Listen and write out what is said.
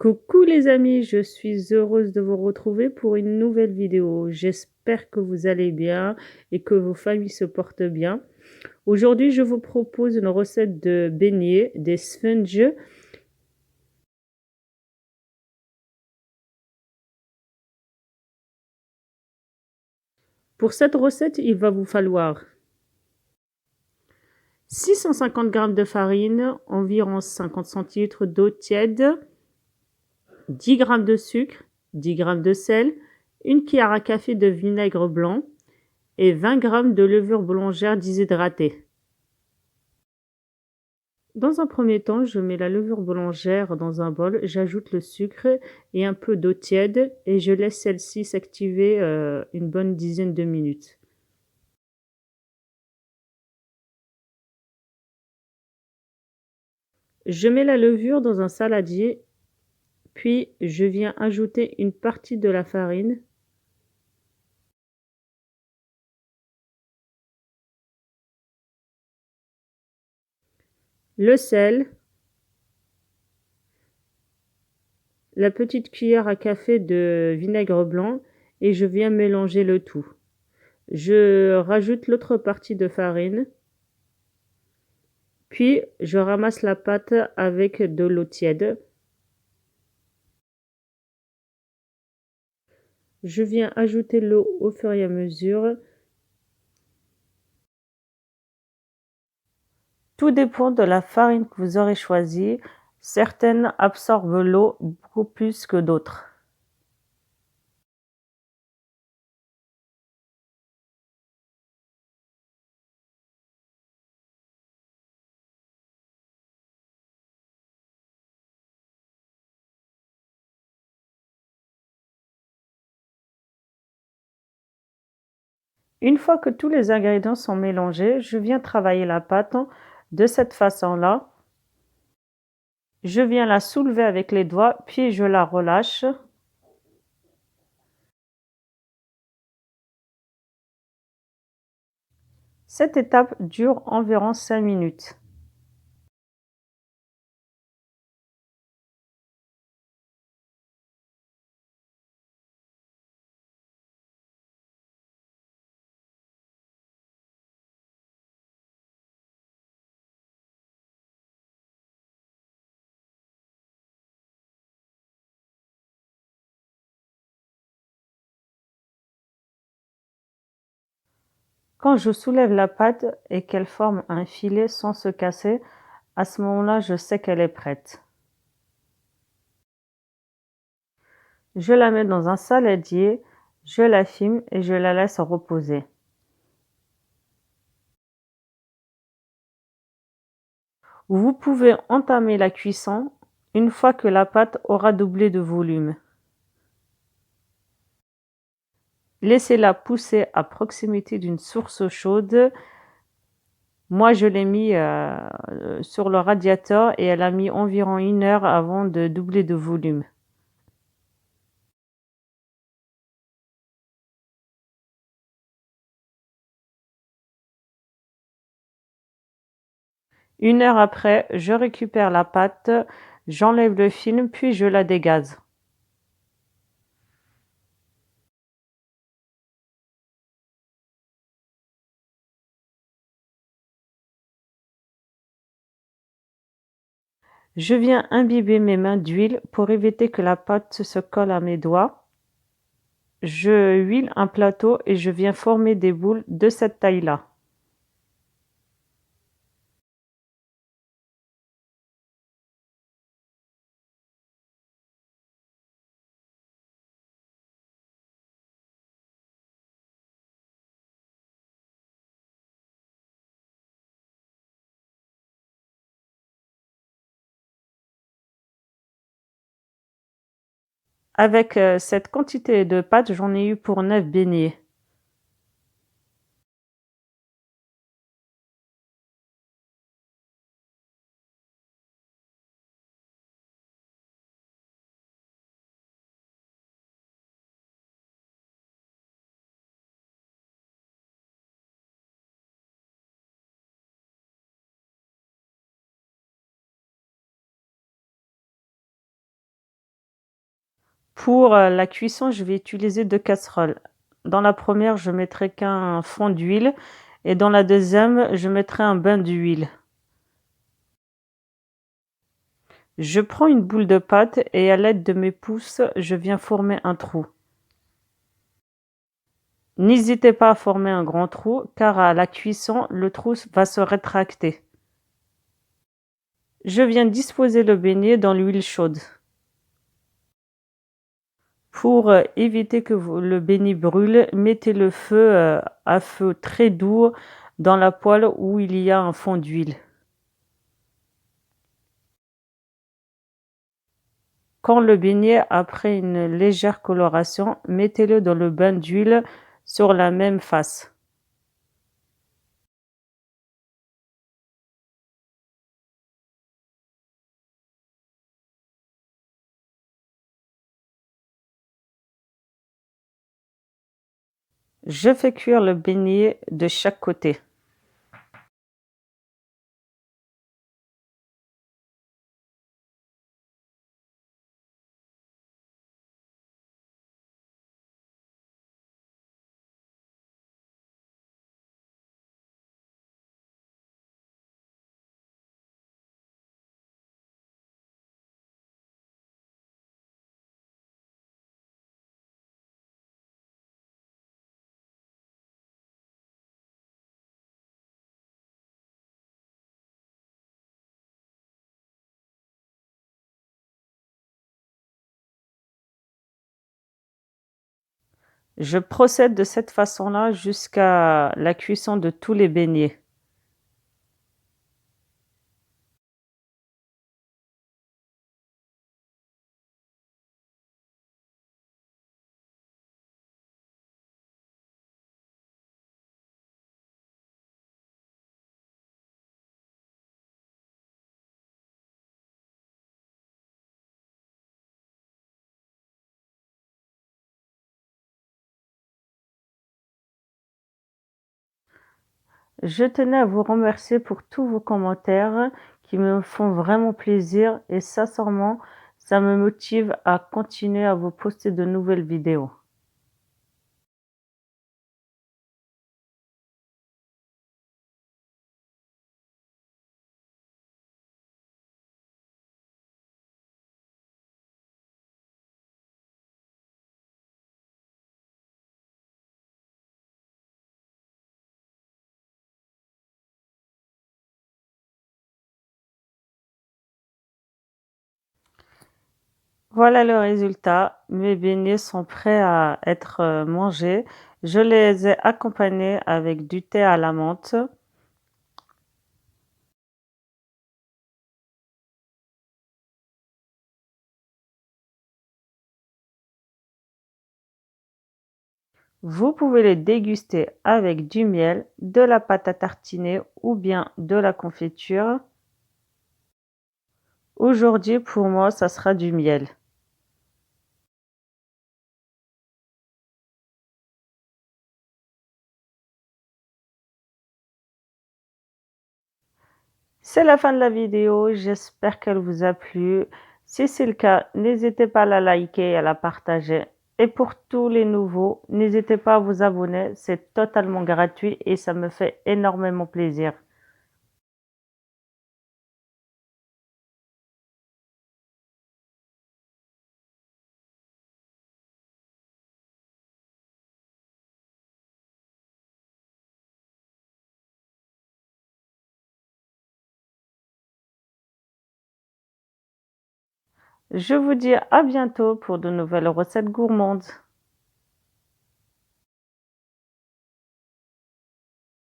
Coucou les amis, je suis heureuse de vous retrouver pour une nouvelle vidéo. J'espère que vous allez bien et que vos familles se portent bien. Aujourd'hui, je vous propose une recette de beignets, des sponges. Pour cette recette, il va vous falloir 650 g de farine, environ 50 centilitres d'eau tiède, 10 g de sucre, 10 g de sel, une cuillère à café de vinaigre blanc et 20 g de levure boulangère déshydratée. Dans un premier temps, je mets la levure boulangère dans un bol, j'ajoute le sucre et un peu d'eau tiède et je laisse celle-ci s'activer une bonne dizaine de minutes. Je mets la levure dans un saladier, puis je viens ajouter une partie de la farine, le sel, la petite cuillère à café de vinaigre blanc et je viens mélanger le tout. Je rajoute l'autre partie de farine, puis je ramasse la pâte avec de l'eau tiède. Je viens ajouter l'eau au fur et à mesure. Tout dépend de la farine que vous aurez choisie. Certaines absorbent l'eau beaucoup plus que d'autres. Une fois que tous les ingrédients sont mélangés, je viens travailler la pâte de cette façon-là. Je viens la soulever avec les doigts, puis je la relâche. Cette étape dure environ 5 minutes. Quand je soulève la pâte et qu'elle forme un filet sans se casser, à ce moment-là, je sais qu'elle est prête. Je la mets dans un saladier, je la filme et je la laisse reposer. Vous pouvez entamer la cuisson une fois que la pâte aura doublé de volume. Laissez-la pousser à proximité d'une source chaude. Moi, je l'ai mis sur le radiateur et elle a mis environ 1 heure avant de doubler de volume. Une heure après, je récupère la pâte, j'enlève le film puis je la dégaze. Je viens imbiber mes mains d'huile pour éviter que la pâte se colle à mes doigts. Je huile un plateau et je viens former des boules de cette taille-là. Avec cette quantité de pâte, j'en ai eu pour 9 beignets. Pour, la cuisson, je vais utiliser 2 casseroles. Dans la première, je mettrai qu'un fond d'huile et dans la deuxième, je mettrai un bain d'huile. Je prends une boule de pâte et à l'aide de mes pouces, je viens former un trou. N'hésitez pas à former un grand trou car à la cuisson, le trou va se rétracter. Je viens disposer le beignet dans l'huile chaude. Pour, éviter que le beignet brûle, mettez le feu, à feu très doux dans la poêle où il y a un fond d'huile. Quand le beignet a pris une légère coloration, mettez-le dans le bain d'huile sur la même face. Je fais cuire le beignet de chaque côté. Je procède de cette façon-là jusqu'à la cuisson de tous les beignets. Je tenais à vous remercier pour tous vos commentaires qui me font vraiment plaisir et sincèrement, ça me motive à continuer à vous poster de nouvelles vidéos. Voilà le résultat. Mes beignets sont prêts à être mangés. Je les ai accompagnés avec du thé à la menthe. Vous pouvez les déguster avec du miel, de la pâte à tartiner ou bien de la confiture. Aujourd'hui, pour moi, ça sera du miel. C'est la fin de la vidéo, j'espère qu'elle vous a plu. Si c'est le cas, n'hésitez pas à la liker et à la partager. Et pour tous les nouveaux, n'hésitez pas à vous abonner, c'est totalement gratuit et ça me fait énormément plaisir. Je vous dis à bientôt pour de nouvelles recettes gourmandes.